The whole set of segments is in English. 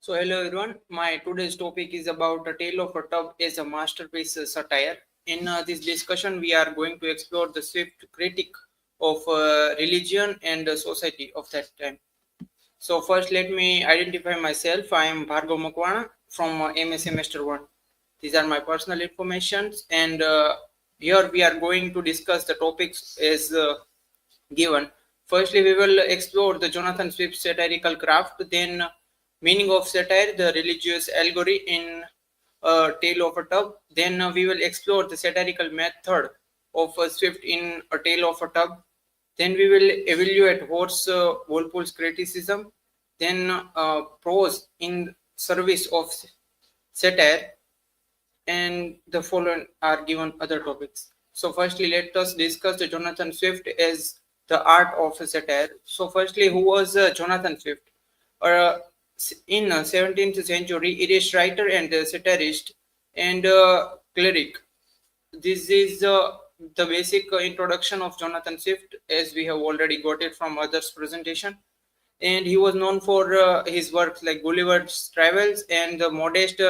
So hello everyone, my today's topic is about A Tale of a Tub as a masterpiece satire. In this discussion, we are going to explore the swift critique of religion and society of that time. So first, let me identify myself. I am Bhargav Makwana from MA Semester 1. These are my personal informations, and here we are going to discuss the topics as given. Firstly, we will explore the Jonathan Swift's satirical craft, then meaning of satire, the religious allegory in A Tale of a Tub. Then we will explore the satirical method of Swift in A Tale of a Tub. Then we will evaluate Horace Walpole's criticism. Then prose in service of satire, and the following are given other topics. So, firstly, let us discuss the Jonathan Swift as the art of satire. So, firstly, who was Jonathan Swift? Uh, in 17th century, Irish writer and satirist and cleric. This is the basic introduction of Jonathan Swift, as we have already got it from others' presentation. And he was known for his works like Gulliver's Travels and the Modest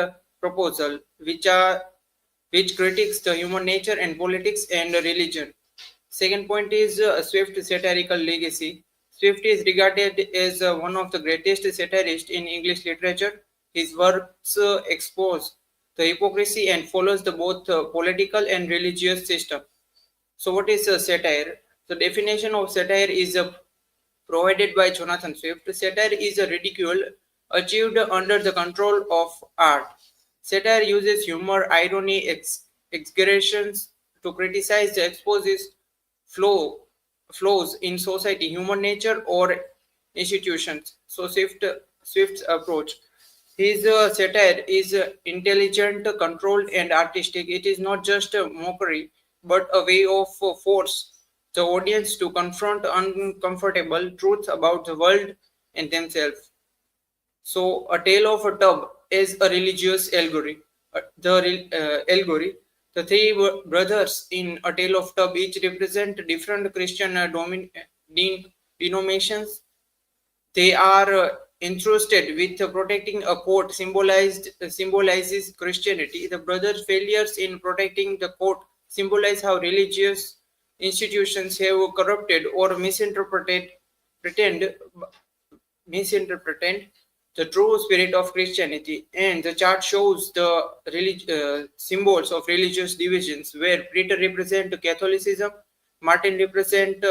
Proposal, which critiques the human nature and politics and religion. Second point is Swift's satirical legacy. Swift is regarded as one of the greatest satirists in English literature. His works expose the hypocrisy and follows the both political and religious system. So, what is satire? The definition of satire is provided by Jonathan Swift. Satire is a ridicule achieved under the control of art. Satire uses humor, irony, exaggerations to criticize the exposes flow, flaws in society, human nature, or institutions. So Swift's approach. His satire is intelligent, controlled, and artistic. It is not just a mockery, but a way of force the audience to confront uncomfortable truths about the world and themselves. So, A Tale of a Tub is a religious allegory. Allegory. The three brothers in A Tale of Tub each represent different Christian denominations. They are entrusted with protecting a court symbolizes Christianity. The brothers' failures in protecting the court symbolize how religious institutions have corrupted or pretend misinterpret the true spirit of Christianity. And the chart shows the symbols of religious divisions, where Peter represent Catholicism, Martin represent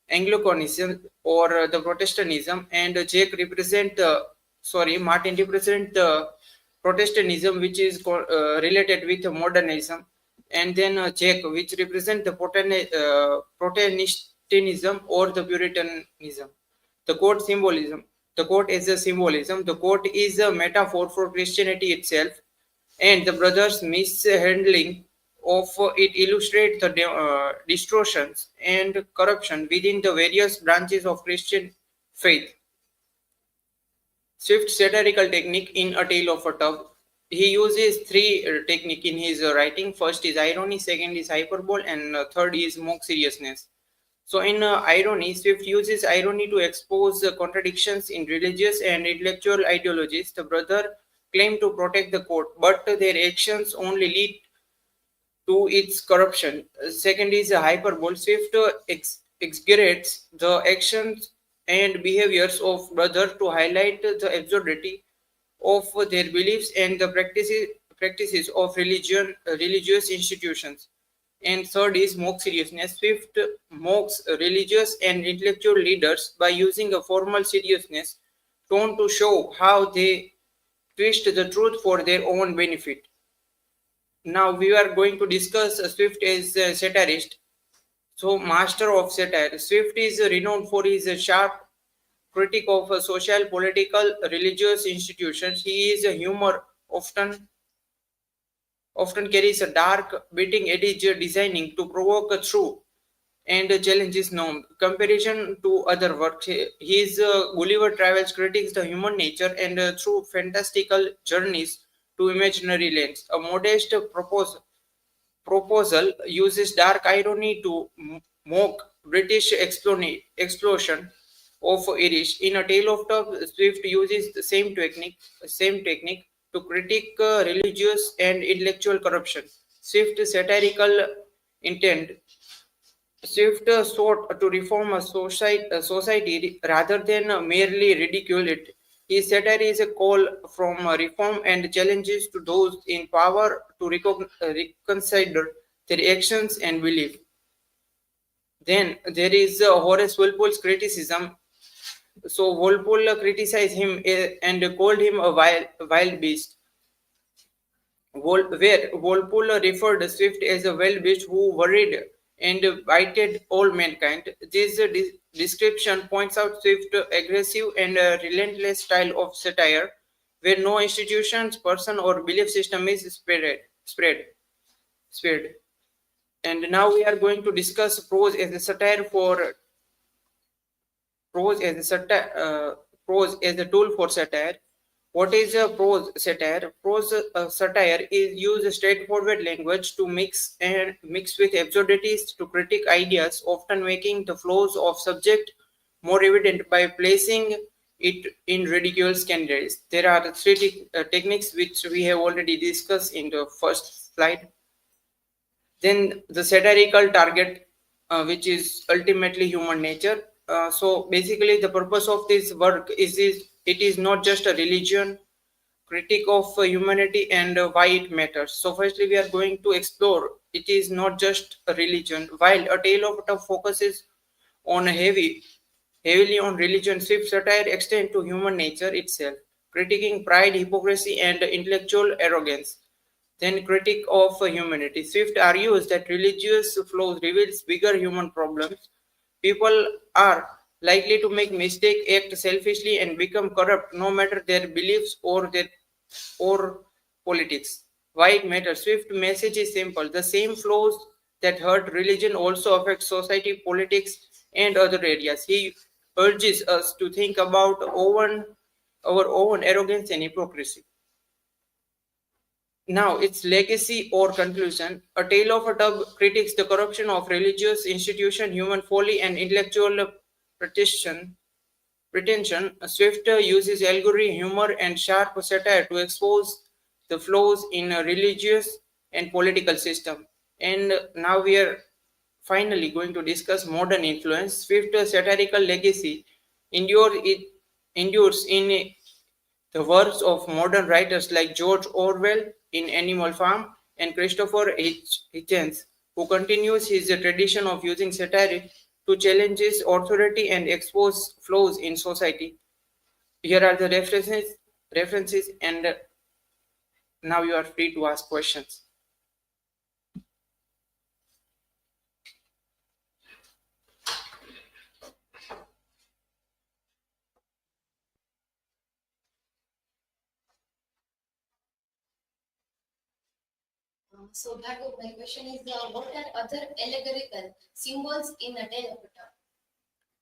Anglicanism or the Protestantism, and Jake represent Martin represent the Protestantism, which is related with modernism, and then Jake, which represent the Protestantism or the Puritanism. The quote symbolism. The quote is a symbolism. The quote is a metaphor for Christianity itself, and the brothers' mishandling of it illustrate the distortions and corruption within the various branches of Christian faith. Swift's satirical technique in A Tale of a Tub. He uses three technique in his writing. First is irony, second is hyperbole, and third is mock seriousness. So, in irony, Swift uses irony to expose contradictions in religious and intellectual ideologies. The brother claim to protect the court, but their actions only lead to its corruption. Second is hyperbole. Swift exaggerates the actions and behaviors of brother to highlight the absurdity of their beliefs and the practices of religious institutions. And third is mock seriousness. Swift mocks religious and intellectual leaders by using a formal seriousness tone to show how they twist the truth for their own benefit. Now we are going to discuss Swift as a satirist. So, master of satire. Swift is renowned for his sharp critique of social, political, religious institutions. He is a humor often carries a dark, biting edge designing to provoke a true and challenges norm. Comparison to other works, his Gulliver Travels critiques the human nature and through fantastical journeys to imaginary lands. A modest proposal uses dark irony to mock British explosion. of Irish. In A Tale of Two, Swift uses the same technique to critique religious and intellectual corruption. Swift's satirical intent Swift sought to reform a society rather than merely ridicule it. His satire is a call from reform and challenges to those in power to reconsider their actions and belief. Then there is Horace Walpole's criticism. So Walpole criticized him and called him a wild beast. Where Walpole referred Swift as a wild beast who worried and bited all mankind. This description points out Swift's aggressive and relentless style of satire, where no institutions, person, or belief system is spared. And now we are going to discuss prose as a prose as a tool for satire. What is a prose satire? Prose satire is use straightforward language to mix with absurdities to critique ideas, often making the flaws of subject more evident by placing it in ridiculous categories. There are three techniques which we have already discussed in the first slide. Then the satirical target, which is ultimately human nature. So basically the purpose of this work is it is not just a religion critique of humanity and why it matters. So firstly we are going to explore it is not just a religion. While A Tale of Two focuses on heavily on religion, Swift satire extends to human nature itself, critiquing pride, hypocrisy, and intellectual arrogance. Then critique of humanity. Swift argues that religious flows reveals bigger human problems. People are likely to make mistakes, act selfishly, and become corrupt, no matter their beliefs or politics. Why it matters? Swift message is simple. The same flaws that hurt religion also affect society, politics, and other areas. He urges us to think about our own arrogance and hypocrisy. Now, its legacy or conclusion. A Tale of a Tub critiques the corruption of religious institution, human folly, and intellectual pretension. Swift uses allegory, humor, and sharp satire to expose the flaws in a religious and political system. And now we are finally going to discuss modern influence. Swift's satirical legacy endures in the works of modern writers like George Orwell in Animal Farm and Christopher Hitchens, who continues his tradition of using satire to challenge authority and expose flaws in society. Here are the references, and now you are free to ask questions. So that my question is, what are other allegorical symbols in a tale of a tale?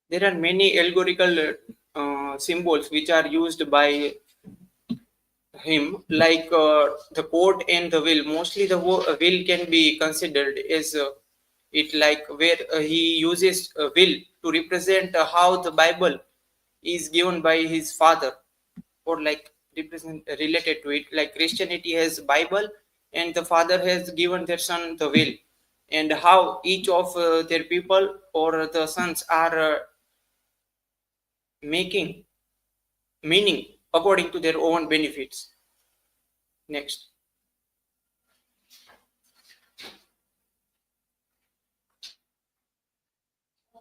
There are many allegorical symbols which are used by him, like the court and the will. Mostly the will can be considered as it like where he uses will to represent how the Bible is given by his father, or like represent related to it, like Christianity has Bible and the father has given their son the will, and how each of their people or the sons are making meaning according to their own benefits. Next.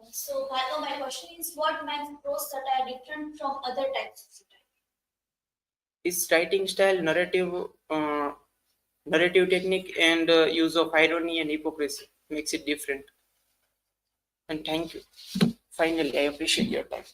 So my question is, what makes prose satire different from other types of satire? His writing style, narrative technique, and use of irony and hypocrisy makes it different. And thank you. Finally, I appreciate your time.